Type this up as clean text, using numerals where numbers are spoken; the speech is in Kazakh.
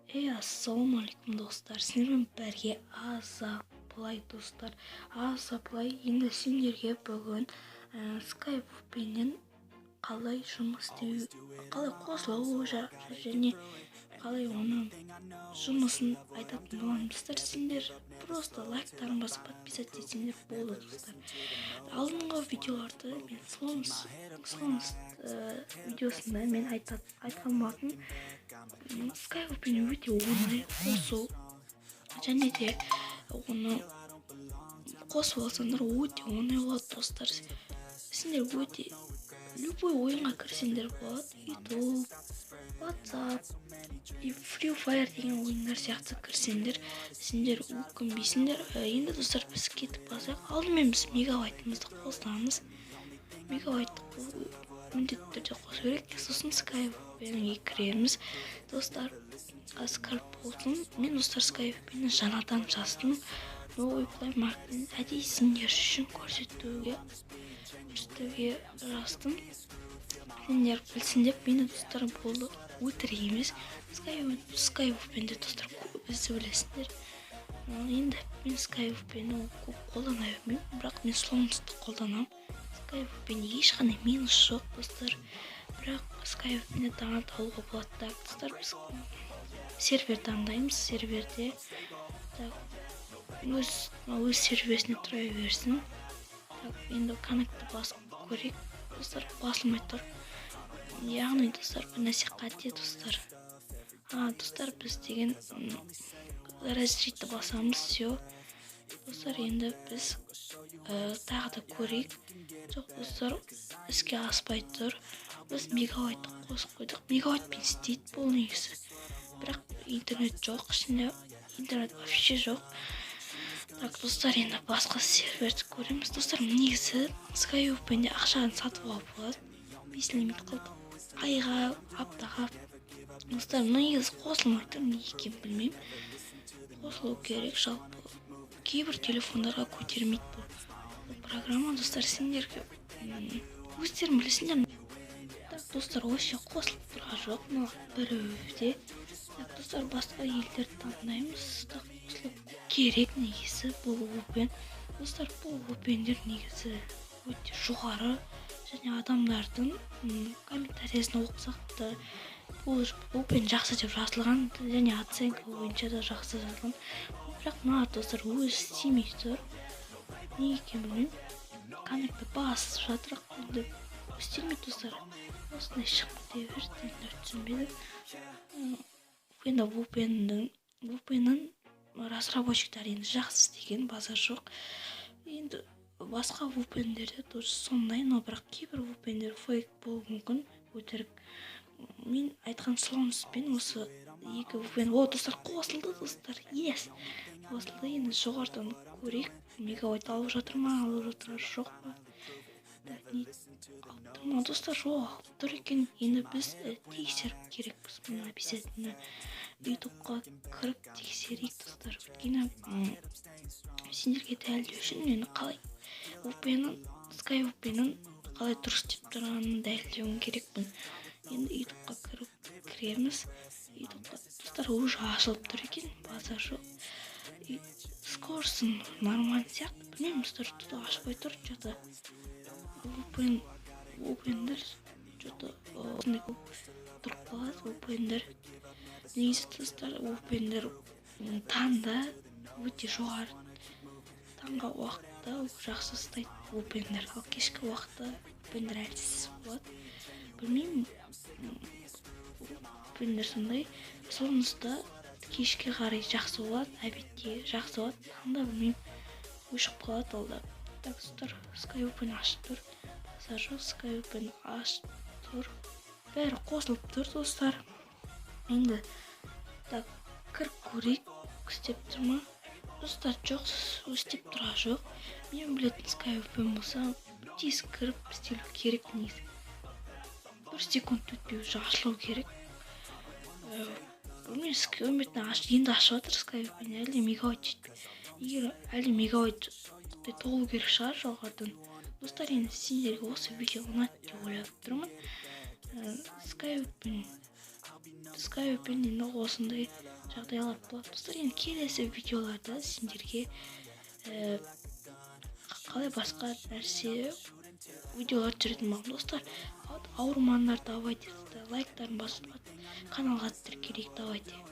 Ассалаумағалейкум достар, сіздермен бірге Аза Play достар. Аза Play енді сендерге бүгін Skype-пенен қалай жұмыс істеу, қалай қосылу және қалай оның жұмысын айтатын боламын достар. Сендер просто лайктарын басып подписаться етсеңдер болды достар. Алдыңғы видеоларды мен слонс видеосында мен айтқан болатын. Skype-пен өте оңай қосу, және де оны қосып алсаңдар өте оңай болады достар. Сендер өте любой ойынға кірсеңдер болады. YouTube, WhatsApp, Free Fire деген ойындар сияқты кірсеңдер, сендер өкінбейсіңдер. Енді достар, біз кетіп қалсақ, алдымен біз мегабайтымызды қосамыз. Мегабайтты міндетті түрде қосу керек, сосын Skype-пенге кіреміз. Достар, Skype болсын. Мен достар Skype-пені жаңадан жаздым. Новый Play Market әдейі сендер үшін көрсетуге жаздым. Сендер білсін деп, мені достар болды өтірік емес. Skype-пенде достар бізді білесіңдер. Енді мен Skype-пені көп қолдана бермеймін, бірақ мен слонсты қолданамын. Skype-пенде ешқандай минус жоқ достар, бірақ Skype-пені донат алуға болады. Достар, біз сервер таңдаймыз. Серверде өз серверсіне тұра берсін. Енді коннекті басып көрейік. Достар, басылмай тұр. Яғни достар, бір нәрсе қате достар. Достар, біз деген разрешитті басамыз. Все достар, енді біз тағы да көрейік. Жоқ достар, іске аспай тұр. Біз мегабайтты қосып қойдық. Мегабайтпен істейді бұл негізі, бірақ интернет жоқ, ішінде интернет вообще жоқ. Так достар, енді басқа серверді көреміз. Достар, негізі Skype-пенде ақшаны сатып алып болады. 5 лимит қылдық, айға, аптаға. Достар, негізі қосылмай тұр, не екенін білмеймін. Қосылу керек, жалпы кейбір телефондарға көтермейді бұл программа. Достар, сендерге өздерің білесіңдер. Так достар, вообще қосылып тұрған жоқ, біреуде. Так достар, басқа елдерді таңдаймыз. Так қосылып керек негізі бұл VPN. Достар, бұл VPN-дер негізі өте жоғары, және адамдардың комментариясына оқысақ та бұл VPN жақсы деп жазылған, және оценка бойынша да жақсы жазылған. Бірақ мына достар өзі істемей тұр, не екенін білмеймін. Коннекті басып жатыр, енді істемейді достар. Осындай шығып кете берді, түсінбедім. Енді VPN-нің разработчиктары енді жақсы істеген, базар жоқ. Енді басқа VPN-дерде тоже сондай, но бірақ кейбір VPN-дер фейк болуы мүмкін, өтірік. Мен айтқан слонспен осы екі VPN, достар, қосылды достар, yes! Қосылды, енді жоғарыдан көрейік, мегабайт алып жатыр ма, алып жатыр жоқ па? Алып тұр ма достар? Жоқ, тұр екен. Енді біз тексеріп керекпіз, мұны обязательно YouTube-қа кіріп тексерейік достар. Өйткені сендерге дәлелдеу үшін мен қалай Skype-пенің қалай дұрыс істеп тұрғанын дәлелдеуім керекпін. Енді YouTube-қа кіреміз. YouTube-қа достар уже ашылып тұр екен, базар жоқ. Скорсын нормально сияқты, білмеймін достар, тұта ашпай тұр, что-то VPN-дер что-то осындай көп тұрып қалады. VPN-дер негізі достар, VPN-дер таңда өте жоғары, таңға уақытта жақсы ұстайды VPN-дер, ал кешкі уақытта VPN-дер әлсіз болады. Білмеймін, VPN-дер сондай. Сонысында кешке қарай жақсы болады, обедте жақсы болады, таңда білмеймін, өшіп қалады алда. Так достар, Skype-пен ашып тұр, базар жоқ, Skype-пен ашып тұр, бәрі қосылып тұр достар. Енді так кіріп көрейік, істеп тұр ма? Достар, жоқ, істеп тұра жоқ. Мен білетін Skype-пен болса, тез кіріп істелу керек негізі. 1 секунд өтпей ашылу керек. Білмеймін, Skype-пен енді ашып жатыр Skype-пен, әлде мегабайт жетпей. Егер әлде мегабайт толу керек шығар жоғарыдан. Достар, енді сендерге осы видео ұнады деп ойлап тұрмын. Skype-пен Skype'пен енді осындай жағдайлар болады достар. Енді келесі видеоларда сендерге қалай басқа нәрсе видеолар түсіретін боламын достар. Ауырмаңдар, давайте лайктарын басып каналға тіркелейік, давайте.